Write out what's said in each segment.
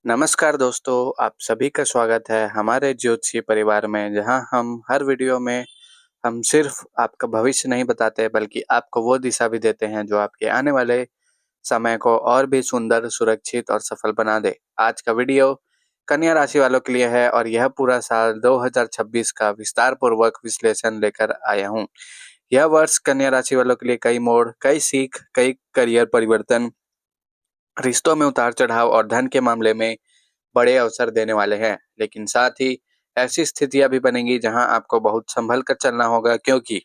नमस्कार दोस्तों, आप सभी का स्वागत है हमारे ज्योतिषी परिवार में, जहां हम हर वीडियो में हम सिर्फ आपका भविष्य नहीं बताते बल्कि आपको वो दिशा भी देते हैं जो आपके आने वाले समय को और भी सुंदर, सुरक्षित और सफल बना दे। आज का वीडियो कन्या राशि वालों के लिए है और यह पूरा साल 2026 का विस्तार पूर्वक विश्लेषण लेकर आया हूँ। यह वर्ष कन्या राशि वालों के लिए कई मोड़, कई सीख, कई करियर परिवर्तन, रिश्तों में उतार चढ़ाव और धन के मामले में बड़े अवसर देने वाले हैं। लेकिन साथ ही ऐसी स्थितियां भी बनेंगी जहां आपको बहुत संभल कर चलना होगा, क्योंकि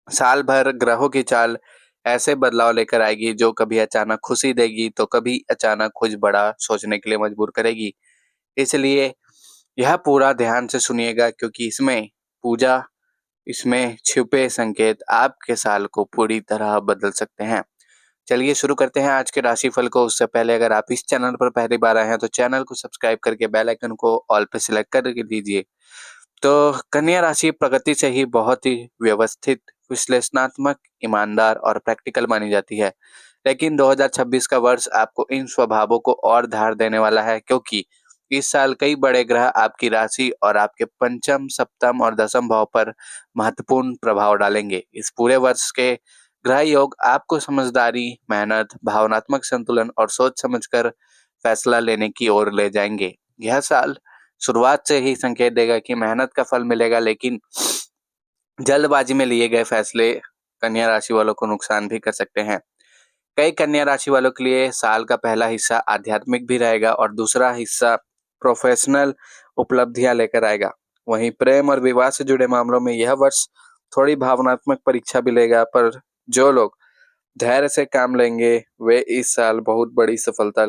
साल भर ग्रहों की चाल ऐसे बदलाव लेकर आएगी जो कभी अचानक खुशी देगी तो कभी अचानक कुछ बड़ा सोचने के लिए मजबूर करेगी। इसलिए यह पूरा ध्यान से सुनिएगा, क्योंकि इसमें छुपे संकेत आपके साल को पूरी तरह बदल सकते हैं। चलिए शुरू करते हैं आज के राशिफल को। उससे पहले अगर आप इस चैनल पर पहली बार आए हैं तो चैनल को सब्सक्राइब करके बेल आइकन को ऑल पे सिलेक्ट कर दीजिए। तो कन्या राशि प्रकृति से ही बहुत ही व्यवस्थित, विश्लेषणात्मक, ईमानदार और प्रैक्टिकल मानी जाती है। लेकिन 2026 का वर्ष आपको इन स्वभावों को और धार देने वाला है, क्योंकि इस साल कई बड़े ग्रह आपकी राशि और आपके पंचम, सप्तम और दसम भाव पर महत्वपूर्ण प्रभाव डालेंगे। इस पूरे वर्ष के ग्रह योग आपको समझदारी, मेहनत, भावनात्मक संतुलन और सोच समझकर फैसला लेने की ओर ले जाएंगे। यह साल शुरुआत से ही संकेत देगा कि मेहनत का फल मिलेगा, लेकिन जल्दबाजी में लिए गए फैसले कन्या राशि वालों को नुकसान भी कर सकते हैं। कई कन्या राशि वालों के लिए साल का पहला हिस्सा आध्यात्मिक भी रहेगा और दूसरा हिस्सा प्रोफेशनल उपलब्धियां लेकर आएगा। वहीं प्रेम और विवाह से जुड़े मामलों में यह वर्ष थोड़ी भावनात्मक परीक्षा भी लेगा, पर जो लोग धैर्य से काम लेंगे वे इस साल बहुत बड़ी सफलता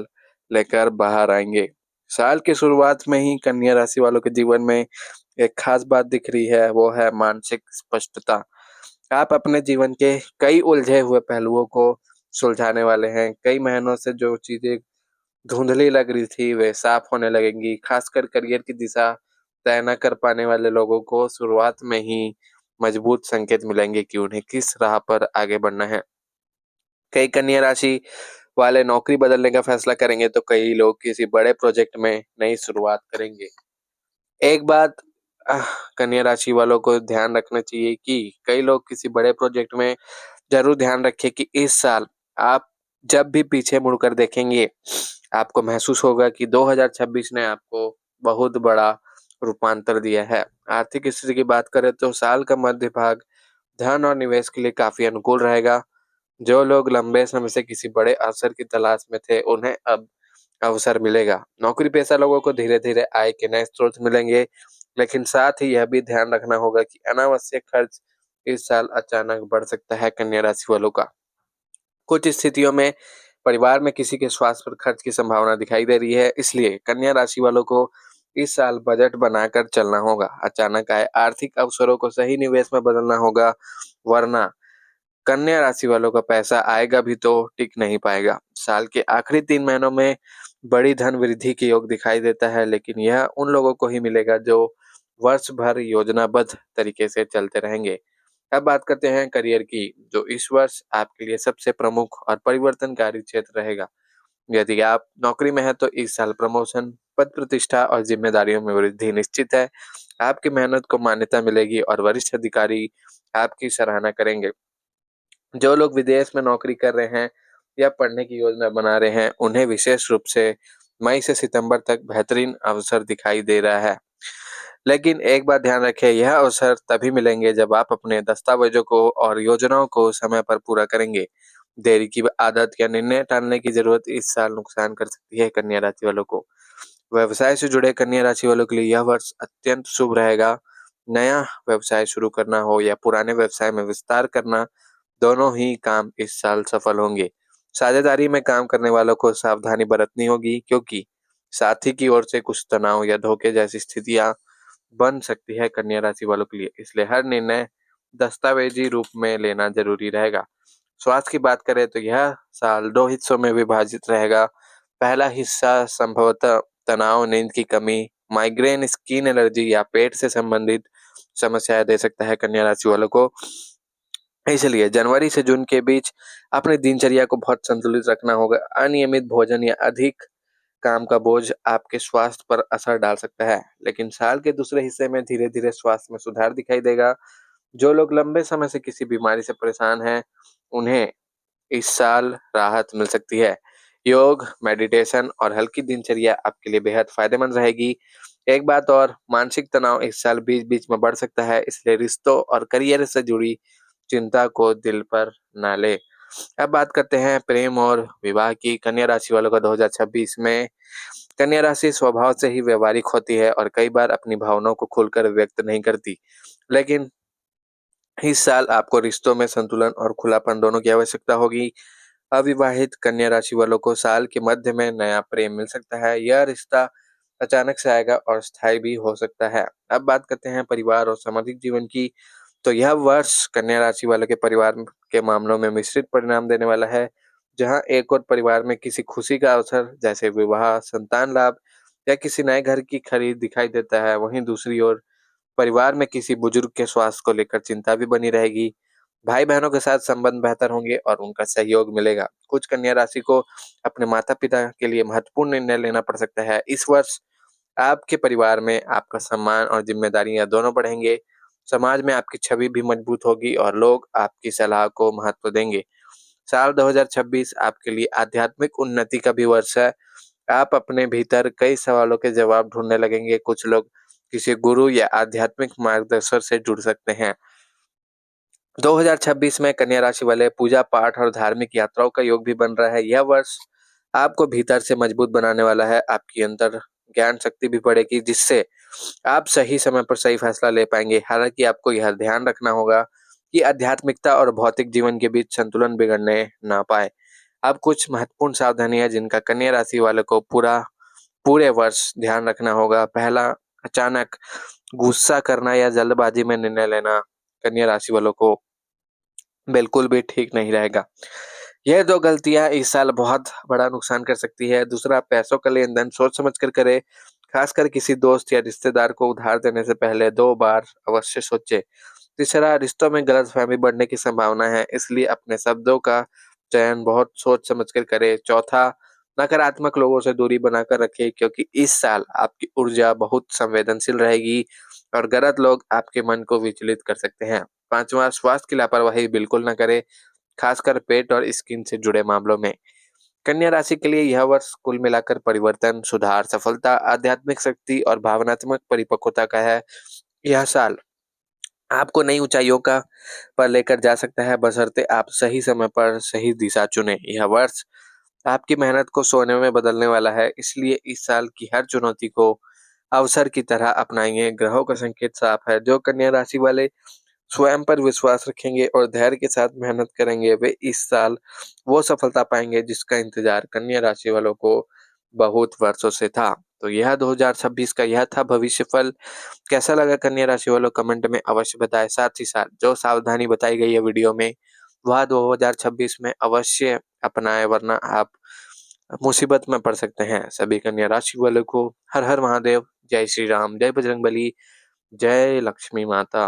लेकर बाहर आएंगे। साल की शुरुआत में ही कन्या राशि वालों के जीवन में एक खास बात दिख रही है, वो है मानसिक स्पष्टता। आप अपने जीवन के कई उलझे हुए पहलुओं को सुलझाने वाले हैं। कई महीनों से जो चीजें धुंधली लग रही थी वे साफ होने लगेंगी। खासकर करियर की दिशा तय न कर पाने वाले लोगों को शुरुआत में ही मजबूत संकेत मिलेंगे कि उन्हें किस राह पर आगे बढ़ना है। कई कन्या राशि वाले नौकरी बदलने का फैसला करेंगे तो कई लोग किसी बड़े प्रोजेक्ट में नई शुरुआत करेंगे। एक बात आह, कन्या राशि वालों को ध्यान रखना चाहिए कि कई लोग किसी बड़े प्रोजेक्ट में जरूर ध्यान रखें कि इस साल आप जब भी पीछे मुड़कर देखेंगे आपको महसूस होगा कि 2026 ने आपको बहुत बड़ा रूपांतर दिया है। आर्थिक स्थिति की बात करें तो साल का मध्य भाग धन और निवेश के लिए काफी अनुकूल रहेगा। जो लोग लंबे समय से किसी बड़े अवसर की तलाश में थे उन्हें अब अवसर मिलेगा। नौकरी पेशा लोगों को धीरे धीरे आय के नए स्रोत मिलेंगे, लेकिन साथ ही यह भी ध्यान रखना होगा कि अनावश्यक खर्च इस साल अचानक बढ़ सकता है। कन्या राशि वालों का कुछ स्थितियों में परिवार में किसी के स्वास्थ्य पर खर्च की संभावना दिखाई दे रही है, इसलिए कन्या राशि वालों को इस साल बजट बनाकर चलना होगा। अचानक आए आर्थिक अवसरों को सही निवेश में बदलना होगा, वरना कन्या राशि वालों का पैसा आएगा भी तो टिक नहीं पाएगा। साल के आखिरी 3 महीनों में बड़ी धन वृद्धि के योग दिखाई देता है, लेकिन यह उन लोगों को ही मिलेगा जो वर्ष भर योजनाबद्ध तरीके से चलते रहेंगे। अब बात करते हैं करियर की, जो इस वर्ष आपके लिए सबसे प्रमुख और परिवर्तनकारी क्षेत्र रहेगा। यदि आप नौकरी में हैं तो इस साल प्रमोशन, पद प्रतिष्ठा और जिम्मेदारियों में वृद्धि निश्चित है। आपकी मेहनत को मान्यता मिलेगी और वरिष्ठ अधिकारी आपकी सराहना करेंगे। जो लोग विदेश में नौकरी कर रहे हैं या पढ़ने की योजना बना रहे हैं उन्हें विशेष रूप से मई से सितंबर तक बेहतरीन अवसर दिखाई दे रहा है। लेकिन एक बात ध्यान रखें, यह अवसर तभी मिलेंगे जब आप अपने दस्तावेजों को और योजनाओं को समय पर पूरा करेंगे। देरी की आदत या निर्णय टालने की जरूरत इस साल नुकसान कर सकती है कन्या राशि वालों को। व्यवसाय से जुड़े कन्या राशि वालों के लिए यह वर्ष अत्यंत शुभ रहेगा। नया व्यवसाय शुरू करना हो या पुराने व्यवसाय में विस्तार करना, दोनों ही काम इस साल सफल होंगे। साझेदारी में काम करने वालों को सावधानी बरतनी होगी, क्योंकि साथी की ओर से कुछ तनाव या धोखे जैसी स्थितियां बन सकती है कन्या राशि वालों के लिए। इसलिए हर निर्णय दस्तावेजी रूप में लेना जरूरी रहेगा। स्वास्थ्य की बात करें तो यह साल 2 हिस्सों में विभाजित रहेगा। पहला हिस्सा संभवतः तनाव, नींद की कमी, माइग्रेन, स्किन एलर्जी या पेट से संबंधित समस्याएं दे सकता है कन्या राशि वालों को। इसलिए जनवरी से जून के बीच अपनी दिनचर्या को बहुत संतुलित रखना होगा। अनियमित भोजन या अधिक काम का बोझ आपके स्वास्थ्य पर असर डाल सकता है, लेकिन साल के दूसरे हिस्से में धीरे-धीरे स्वास्थ्य में सुधार दिखाई देगा। जो लोग लंबे समय से किसी बीमारी से परेशान हैं, उन्हें इस साल राहत मिल सकती है। योग, मेडिटेशन और हल्की दिनचर्या आपके लिए बेहद फायदेमंद रहेगी। एक बात और, मानसिक तनाव इस साल बीच-बीच में बढ़ सकता है, इसलिए रिश्तों और करियर से जुड़ी चिंता को दिल पर ना लें। अब बात करते हैं प्रेम और विवाह की। कन्या राशि वालों का 2026 में कन्या राशि स्वभाव से ही व्यावहारिक होती है और कई बार अपनी भावनाओं को खुलकर व्यक्त नहीं करती। लेकिन इस साल आपको रिश्तों में संतुलन और खुलापन दोनों की आवश्यकता होगी। अविवाहित कन्या राशि वालों को साल के मध्य में नया प्रेम मिल सकता है। यह रिश्ता अचानक से आएगा और स्थायी भी हो सकता है। अब बात करते हैं परिवार और सामाजिक जीवन की। तो यह वर्ष कन्या राशि वालों के परिवार के मामलों में मिश्रित परिणाम देने वाला है। जहां एक और परिवार में किसी खुशी का अवसर जैसे विवाह, संतान लाभ या किसी नए घर की खरीद दिखाई देता है, वहीं दूसरी ओर परिवार में किसी बुजुर्ग के स्वास्थ्य को लेकर चिंता भी बनी रहेगी। भाई-बहनों के साथ संबंध बेहतर होंगे और उनका सहयोग मिलेगा। कुछ कन्या राशि को अपने माता-पिता के लिए महत्वपूर्ण निर्णय लेना पड़ सकता है। इस वर्ष आपके परिवार में आपका सम्मान और जिम्मेदारियां दोनों बढ़ेंगे। समाज में आपकी छवि भी मजबूत होगी और लोग आपकी सलाह को महत्व देंगे। साल 2026 आपके लिए आध्यात्मिक उन्नति का भी वर्ष है। आप अपने भीतर कई सवालों के जवाब ढूंढने लगेंगे। कुछ लोग किसी गुरु या आध्यात्मिक मार्गदर्शक से जुड़ सकते हैं। 2026 में कन्या राशि वाले पूजा पाठ और धार्मिक यात्राओं का योग भी बन रहा है। यह वर्ष आपको भीतर से मजबूत बनाने वाला है। आपकी अंतर ज्ञान शक्ति भी बढ़ेगी, जिससे आप सही समय पर सही फैसला ले पाएंगे। हालांकि आपको यह ध्यान रखना होगा कि आध्यात्मिकता और भौतिक जीवन के बीच संतुलन बिगड़ने ना पाए। अब कुछ महत्वपूर्ण सावधानियां जिनका कन्या राशि वाले को पूरे वर्ष ध्यान रखना होगा। पहला, अचानक गुस्सा करना या जल्दबाजी में निर्णय लेना कन्या राशि वालों को बिल्कुल भी ठीक नहीं रहेगा। यह 2 गलतियाँ इस साल बहुत बड़ा नुकसान कर सकती है। दूसरा, पैसों का लेन-देन सोच समझ कर करें, खासकर किसी दोस्त या रिश्तेदार को उधार देने से पहले 2 बार अवश्य सोचें। तीसरा, रिश्तों में गलतफ़हमी बढ़ने की संभावना है, इसलिए अपने शब्दों का चयन बहुत सोच समझ कर करें। चौथा, नकारात्मक लोगों से दूरी बनाकर रखें, क्योंकि इस साल आपकी ऊर्जा बहुत संवेदनशील रहेगी और गलत लोग आपके मन को विचलित कर सकते हैं। पाँचवाँ, स्वास्थ्य की लापरवाही बिल्कुल न करें, खासकर पेट और स्किन से जुड़े मामलों में। कन्या राशि के लिए यह वर्ष कुल मिलाकर परिवर्तन, सुधार, सफलता, आध्यात्मिक शक्ति और भावनात्मक परिपक्वता का है। यह साल आपको नई ऊंचाइयों का पर लेकर जा सकता है, बशर्ते आप सही समय पर सही दिशा चुनें। यह वर्ष आपकी मेहनत को सोने में बदलने वाला है, इसलिए इस साल की हर चुनौती को अवसर की तरह अपनाइए। ग्रहों का संकेत साफ है। जो कन्या राशि वाले स्वयं पर विश्वास रखेंगे और धैर्य के साथ मेहनत करेंगे, वे इस साल वो सफलता पाएंगे जिसका इंतजार कन्या राशि वालों को बहुत वर्षों से था। तो यह 2026 का यह था भविष्य फल। कैसा लगा कन्या राशि वालों, कमेंट में अवश्य बताएं। साथ ही साथ जो सावधानी बताई गई है वीडियो में, वह 2026 में अवश्य अपनाएं, वरना आप मुसीबत में पड़ सकते हैं। सभी कन्या राशि वालों को हर हर महादेव, जय श्री राम, जय बजरंगबली, जय लक्ष्मी माता।